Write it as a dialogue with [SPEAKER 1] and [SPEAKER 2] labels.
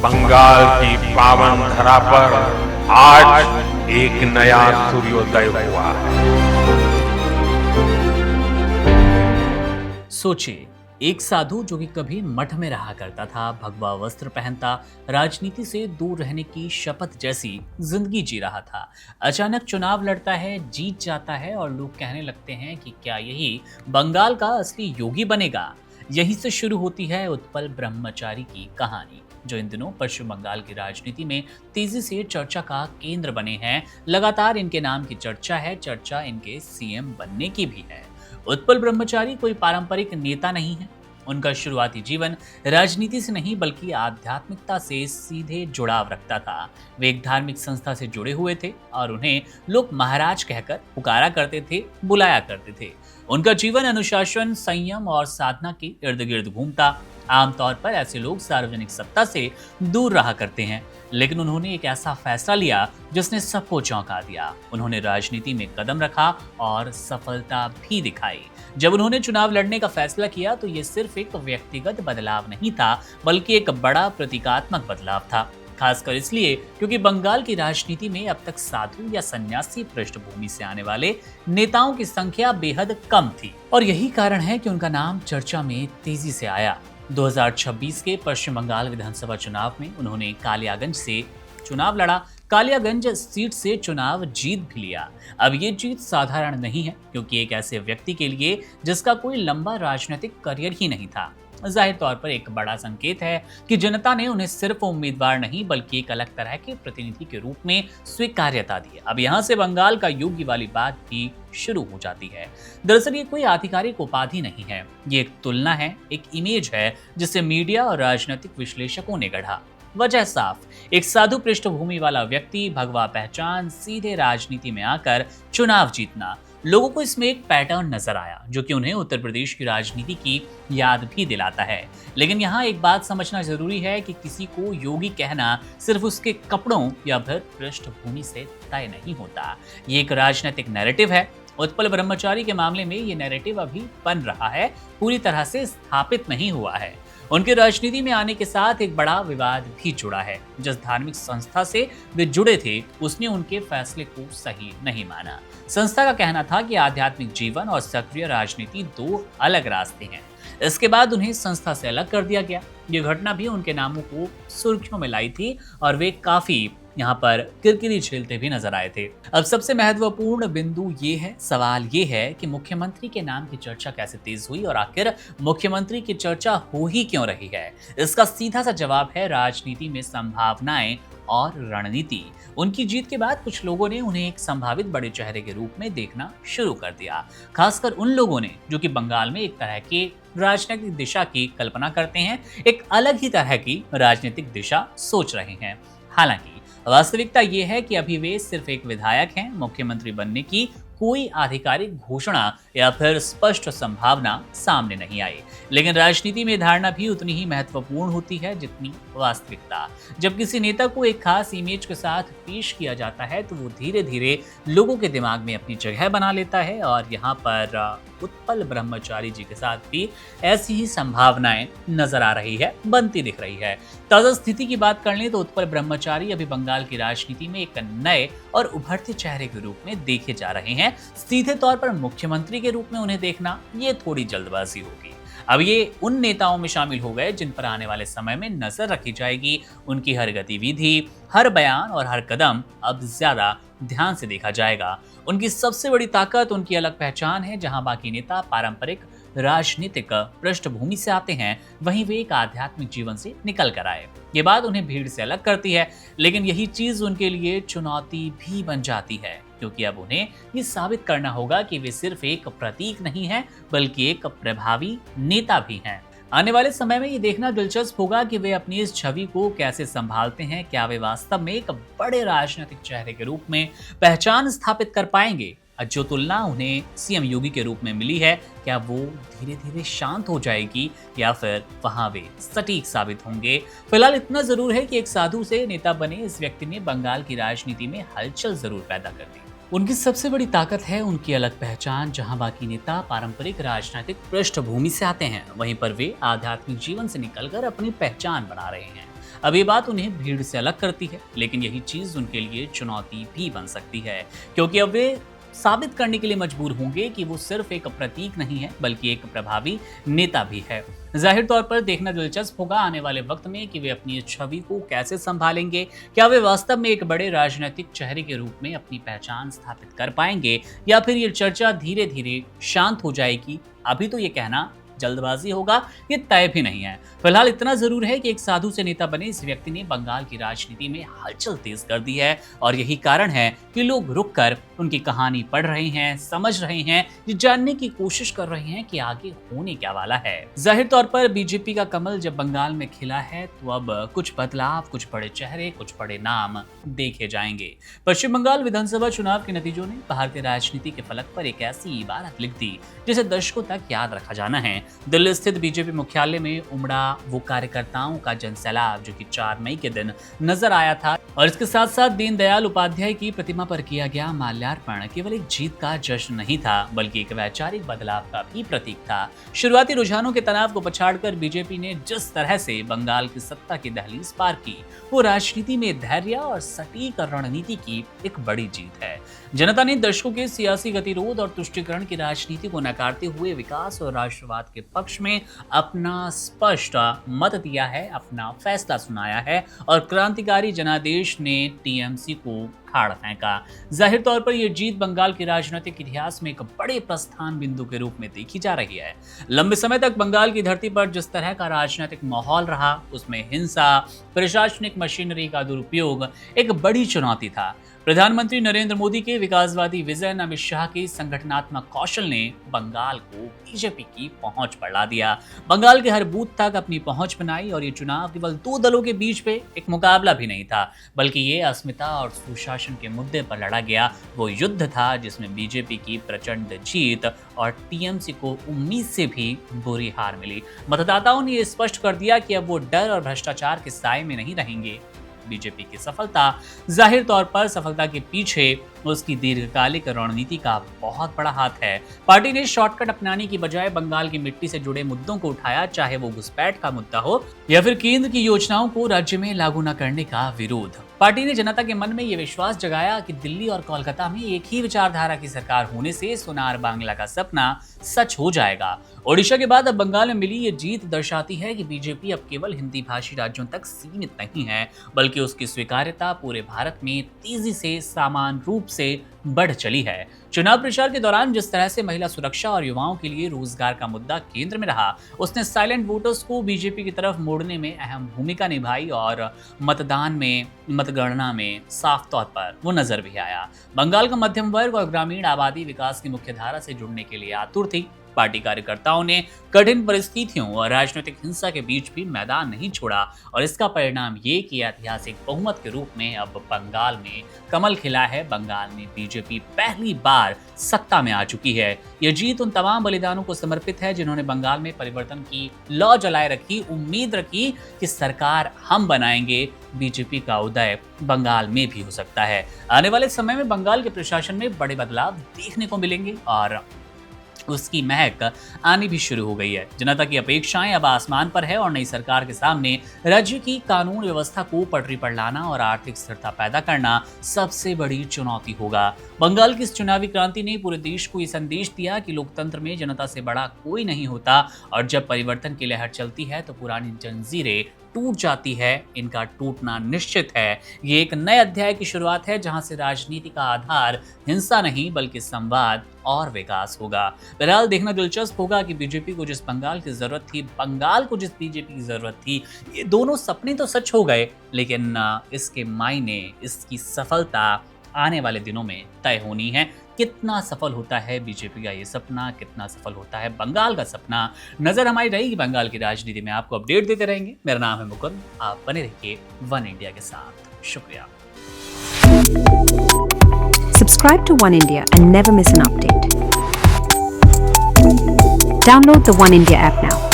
[SPEAKER 1] बंगाल की पावन धरा पर आज एक नया सूर्योदय हुआ है।
[SPEAKER 2] सोचिए, एक साधु जो कि कभी मठ में रहा करता था, भगवा वस्त्र पहनता, राजनीति से दूर रहने की शपथ जैसी जिंदगी जी रहा था, अचानक चुनाव लड़ता है, जीत जाता है और लोग कहने लगते हैं कि क्या यही बंगाल का असली योगी बनेगा। यहीं से शुरू होती है उत्पल ब्रह्मचारी की कहानी, जो इन दिनों पश्चिम बंगाल की राजनीति में तेजी से चर्चा का केंद्र बने हैं। लगातार इनके नाम की चर्चा है, चर्चा इनके सीएम बनने की भी है। उत्पल ब्रह्मचारी कोई पारंपरिक नेता नहीं है। उनका शुरुआती जीवन राजनीति से नहीं बल्कि आध्यात्मिकता से सीधे जुड़ाव रखता था। वे एक धार्मिक संस्था से जुड़े हुए थे और उन्हें लोग महाराज कहकर पुकारा करते थे, बुलाया करते थे। उनका जीवन अनुशासन, संयम और साधना के इर्द गिर्द घूमता। आमतौर पर ऐसे लोग सार्वजनिक सत्ता से दूर रहा करते हैं, लेकिन उन्होंने एक ऐसा फैसला लिया जिसने सबको चौंका दिया। उन्होंने राजनीति में कदम रखा और सफलता भी दिखाई। जब उन्होंने चुनाव लड़ने का फैसला किया तो ये सिर्फ एक व्यक्तिगत बदलाव नहीं था, बल्कि एक बड़ा प्रतीकात्मक बदलाव था। खासकर इसलिए क्योंकि बंगाल की राजनीति में अब तक साधु या सन्यासी पृष्ठभूमि से आने वाले नेताओं की संख्या बेहद कम थी, और यही कारण है कि उनका नाम चर्चा में तेजी से आया। 2026 के पश्चिम बंगाल विधानसभा चुनाव में उन्होंने कालियागंज से चुनाव लड़ा। कालियागंज सीट से चुनाव जीत भी लिया। अब ये जीत साधारण नहीं है, क्योंकि एक ऐसे व्यक्ति के लिए जिसका कोई लंबा राजनीतिक करियर ही नहीं था। जाहिर तौर पर एक बड़ा संकेत है कि जनता ने उन्हें सिर्फ उम्मीदवार नहीं बल्कि एक अलग तरह के प्रतिनिधि के रूप में स्वीकार्यता दी। अब यहाँ से बंगाल का योगी वाली बात भी शुरू हो जाती है। दरअसल ये कोई आधिकारिक उपाधि नहीं है, ये एक तुलना है, एक इमेज है जिसे मीडिया और राजनीतिक विश्लेषकों ने गढ़ा। वजह साफ, एक साधु पृष्ठभूमि वाला व्यक्ति, भगवा पहचान, सीधे राजनीति में आकर चुनाव जीतना। लोगों को इसमें एक पैटर्न नजर आया जो कि उन्हें उत्तर प्रदेश की राजनीति की याद भी दिलाता है। लेकिन यहाँ एक बात समझना जरूरी है कि किसी को योगी कहना सिर्फ उसके कपड़ों या फिर पृष्ठभूमि से तय नहीं होता। ये एक राजनीतिक नैरेटिव है। उत्पल ब्रह्मचारी के मामले में ये नैरेटिव अभी बन रहा है, पूरी तरह से स्थापित नहीं हुआ है। उनके राजनीति में आने के साथ एक बड़ा विवाद भी जुड़ा है। जिस धार्मिक संस्था से वे जुड़े थे उसने उनके फैसले को सही नहीं माना। संस्था का कहना था कि आध्यात्मिक जीवन और सक्रिय राजनीति दो अलग रास्ते हैं। इसके बाद उन्हें संस्था से अलग कर दिया गया। ये घटना भी उनके नामों को सुर्खियों में लाई थी और वे काफी यहाँ पर किरकिरी झेलते भी नजर आए थे। अब सबसे महत्वपूर्ण बिंदु ये है, सवाल ये है कि मुख्यमंत्री के नाम की चर्चा कैसे तेज हुई और आखिर मुख्यमंत्री की चर्चा हो ही क्यों रही है। इसका सीधा सा जवाब है राजनीति में संभावनाएं और रणनीति। उनकी जीत के बाद कुछ लोगों ने उन्हें एक संभावित बड़े चेहरे के रूप में देखना शुरू कर दिया, खासकर उन लोगों ने जो कि बंगाल में एक तरह के राजनीतिक दिशा की कल्पना करते हैं, एक अलग ही तरह की राजनीतिक दिशा सोच रहे हैं। हालांकि वास्तविकता ये है कि अभी वे सिर्फ एक विधायक हैं। मुख्यमंत्री बनने की कोई आधिकारिक घोषणा या फिर स्पष्ट संभावना सामने नहीं आई। लेकिन राजनीति में धारणा भी उतनी ही महत्वपूर्ण होती है जितनी वास्तविकता। जब किसी नेता को एक खास इमेज के साथ पेश किया जाता है तो वो धीरे धीरे लोगों के दिमाग में अपनी जगह बना लेता है, और यहाँ पर उत्पल ब्रह्मचारी जी के साथ भी ऐसी ही संभावनाएं नजर आ रही है, बनती दिख रही है। ताजा स्थिति की बात कर लें तो उत्पल ब्रह्मचारी अभी बंगाल की राजनीति में एक नए और उभरते चेहरे के रूप में देखे जा रहे हैं। सीधे तौर पर मुख्यमंत्री के रूप में उन्हें देखना ये थोड़ी जल्दबाजी होगी। अब ये उन नेताओं में शामिल हो गए जिन पर आने वाले समय में नजर रखी जाएगी। उनकी हर गतिविधि, हर बयान और हर कदम अब ज्यादा ध्यान से देखा जाएगा। उनकी सबसे बड़ी ताकत उनकी अलग पहचान है। जहां बाकी नेता पारंपरिक राजनीतिक पृष्ठभूमि से आते हैं, वहीं वे एक आध्यात्मिक जीवन से निकल कर आए। ये बात उन्हें भीड़ से अलग करती है, लेकिन यही चीज उनके लिए चुनौती भी बन जाती है, क्योंकि अब उन्हें ये साबित करना होगा कि वे सिर्फ एक प्रतीक नहीं हैं, बल्कि एक प्रभावी नेता भी हैं। आने वाले समय में ये देखना दिलचस्प होगा कि वे अपनी इस छवि को कैसे संभालते हैं। क्या वे वास्तव में एक बड़े राजनीतिक चेहरे के रूप में पहचान स्थापित कर पाएंगे? जो तुलना उन्हें सीएम योगी के रूप में मिली है, क्या वो धीरे धीरे शांत हो जाएगी या फिर वहां वे सटीक साबित होंगे? फिलहाल इतना जरूर है कि एक साधु से नेता बने इस व्यक्ति ने बंगाल की राजनीति में हलचल जरूर पैदा कर दी। उनकी सबसे बड़ी ताकत है उनकी अलग पहचान। जहां बाकी नेता पारंपरिक राजनीतिक पृष्ठभूमि से आते हैं, वहीं पर वे आध्यात्मिक जीवन से निकलकर अपनी पहचान बना रहे हैं। अब ये बात उन्हें भीड़ से अलग करती है, लेकिन यही चीज उनके लिए चुनौती भी बन सकती है, क्योंकि अब वे साबित करने के लिए मजबूर होंगे कि वो सिर्फ एक प्रतीक नहीं है बल्कि एक प्रभावी नेता भी है। जाहिर तौर पर देखना दिलचस्प होगा आने वाले वक्त में कि वे अपनी इस छवि को कैसे संभालेंगे। क्या वे वास्तव में एक बड़े राजनीतिक चेहरे के रूप में अपनी पहचान स्थापित कर पाएंगे, या फिर ये चर्चा धीरे धीरे शांत हो जाएगी। अभी तो ये कहना जल्दबाजी होगा, ये तय भी नहीं है। फिलहाल इतना जरूर है कि एक साधु से नेता बने इस व्यक्ति ने बंगाल की राजनीति में हलचल तेज कर दी है, और यही कारण है कि लोग रुककर उनकी कहानी पढ़ रहे हैं, समझ रहे हैं, ये जानने की कोशिश कर रहे हैं कि आगे होने क्या वाला है। जाहिर तौर पर बीजेपी का कमल जब बंगाल में खिला है तो अब कुछ बदलाव, कुछ बड़े चेहरे, कुछ बड़े नाम देखे जाएंगे। पश्चिम बंगाल विधानसभा चुनाव के नतीजों ने भारतीय राजनीति के फलक पर एक ऐसी इबारत लिख दी जिसे दशकों तक याद रखा जाना है। दिल्ली स्थित बीजेपी मुख्यालय में उमड़ा वो कार्यकर्ताओं का जनसैलाब जो कि 4 मई के दिन नजर आया था, और इसके साथ साथ दीनदयाल उपाध्याय की प्रतिमा पर किया गया माल्यार्पण केवल एक जीत का जश्न नहीं था बल्कि एक वैचारिक बदलाव का भी प्रतीक था। शुरुआती रुझानों के तनाव को पछाड़कर बीजेपी ने जिस तरह से बंगाल की सत्ता की दहलीज पार की, वो राजनीति में धैर्य और सटीक रणनीति की एक बड़ी जीत है। जनता ने दशकों के सियासी गतिरोध और तुष्टीकरण की राजनीति को नकारते हुए विकास और राष्ट्रवाद के पक्ष में अपना स्पष्ट मत दिया है, अपना फैसला सुनाया है, और क्रांतिकारी जनादेश ने टीएमसी को खाड़ फेंका। जाहिर तौर पर यह जीत बंगाल के राजनीतिक इतिहास में एक बड़े प्रस्थान बिंदु के रूप में देखी जा रही है। लंबे समय तक बंगाल की धरती पर जिस तरह का राजनीतिक माहौल रहा, उसमें हिंसा, प्रशासनिक मशीनरी का दुरुपयोग एक बड़ी चुनौती था। प्रधानमंत्री नरेंद्र मोदी के विकासवादी विजन, अमित शाह के संगठनात्मक कौशल ने बंगाल को बीजेपी की पहुंच पर ला दिया। बंगाल के हर बूथ तक अपनी पहुंच बनाई, और ये चुनाव केवल 2 दलों के बीच पे एक मुकाबला भी नहीं था बल्कि ये अस्मिता और सुशासन के मुद्दे पर लड़ा गया वो युद्ध था जिसमें बीजेपी की प्रचंड जीत और टीएमसी को उम्मीद से भी बुरी हार मिली। मतदाताओं ने ये स्पष्ट कर दिया कि अब वो डर और भ्रष्टाचार के साए में नहीं रहेंगे। बीजेपी की सफलता, जाहिर तौर पर सफलता के पीछे उसकी दीर्घकालिक रणनीति का बहुत बड़ा हाथ है। पार्टी ने शॉर्टकट अपनाने की बजाय बंगाल की मिट्टी से जुड़े मुद्दों को उठाया, चाहे वो घुसपैठ का मुद्दा हो या फिर केंद्र की योजनाओं को राज्य में लागू न करने का विरोध। पार्टी ने जनता के मन में ये विश्वास जगाया कि दिल्ली और कोलकाता में एक ही विचारधारा की सरकार होने से सोनार बांग्ला का सपना सच हो जाएगा। ओडिशा के बाद अब बंगाल में मिली ये जीत दर्शाती है कि बीजेपी अब केवल हिंदी भाषी राज्यों तक सीमित नहीं है बल्कि उसकी स्वीकार्यता पूरे भारत में तेजी से समान रूप से बढ़ चली है। चुनाव प्रचार के दौरान जिस तरह से महिला सुरक्षा और युवाओं के लिए रोजगार का मुद्दा केंद्र में रहा, उसने साइलेंट वोटर्स को बीजेपी की तरफ मोड़ने में अहम भूमिका निभाई और मतगणना में साफ तौर पर वो नजर भी आया। बंगाल का मध्यम वर्ग और ग्रामीण आबादी विकास की मुख्य धारा से जुड़ने के लिए आतुर थी। पार्टी कार्यकर्ताओं ने कठिन परिस्थितियों और राजनीतिक हिंसा के बीच भी मैदान नहीं छोड़ा, और इसका परिणाम ये कि ऐतिहासिक बहुमत के रूप में अब बंगाल में कमल खिला है। बंगाल में बीजेपी पहली बार सत्ता में आ चुकी है। यह जीत उन तमाम बलिदानों को समर्पित है जिन्होंने बंगाल में परिवर्तन की लौ जलाए रखी, उम्मीद रखी कि सरकार हम बनाएंगे। बीजेपी का उदय बंगाल में भी हो सकता है। आने वाले समय में बंगाल के प्रशासन में बड़े बदलाव देखने को मिलेंगे और उसकी महक आनी भी शुरू हो गई है। जनता की अपेक्षाएं अब आसमान पर है और नई सरकार के सामने राज्य की कानून व्यवस्था को पटरी पर लाना और आर्थिक स्थिरता पैदा करना सबसे बड़ी चुनौती होगा। बंगाल की इस चुनावी क्रांति ने पूरे देश को ये संदेश दिया कि लोकतंत्र में जनता से बड़ा कोई नहीं होता, और जब परिवर्तन की लहर चलती है तो पुरानी जंजीरें टूट जाती है। इनका टूटना निश्चित है। ये एक नए अध्याय की शुरुआत है जहां से राजनीति का आधार हिंसा नहीं बल्कि संवाद और विकास होगा। बहरहाल देखना दिलचस्प होगा कि बीजेपी को जिस बंगाल की जरूरत थी, बंगाल को जिस बीजेपी की जरूरत थी, ये दोनों सपने तो सच हो गए, लेकिन इसके मायने, इसकी सफलता आने वाले दिनों में तय होनी है। कितना सफल होता है बीजेपी का ये सपना, कितना सफल होता है बंगाल का सपना, नजर हमारी रहेगी बंगाल की राजनीति में। आपको अपडेट देते रहेंगे। मेरा नाम है मुकुंद, आप बने रहिए वन इंडिया के साथ। शुक्रिया।
[SPEAKER 3] Subscribe to One India and never miss an update. Download the One India app now.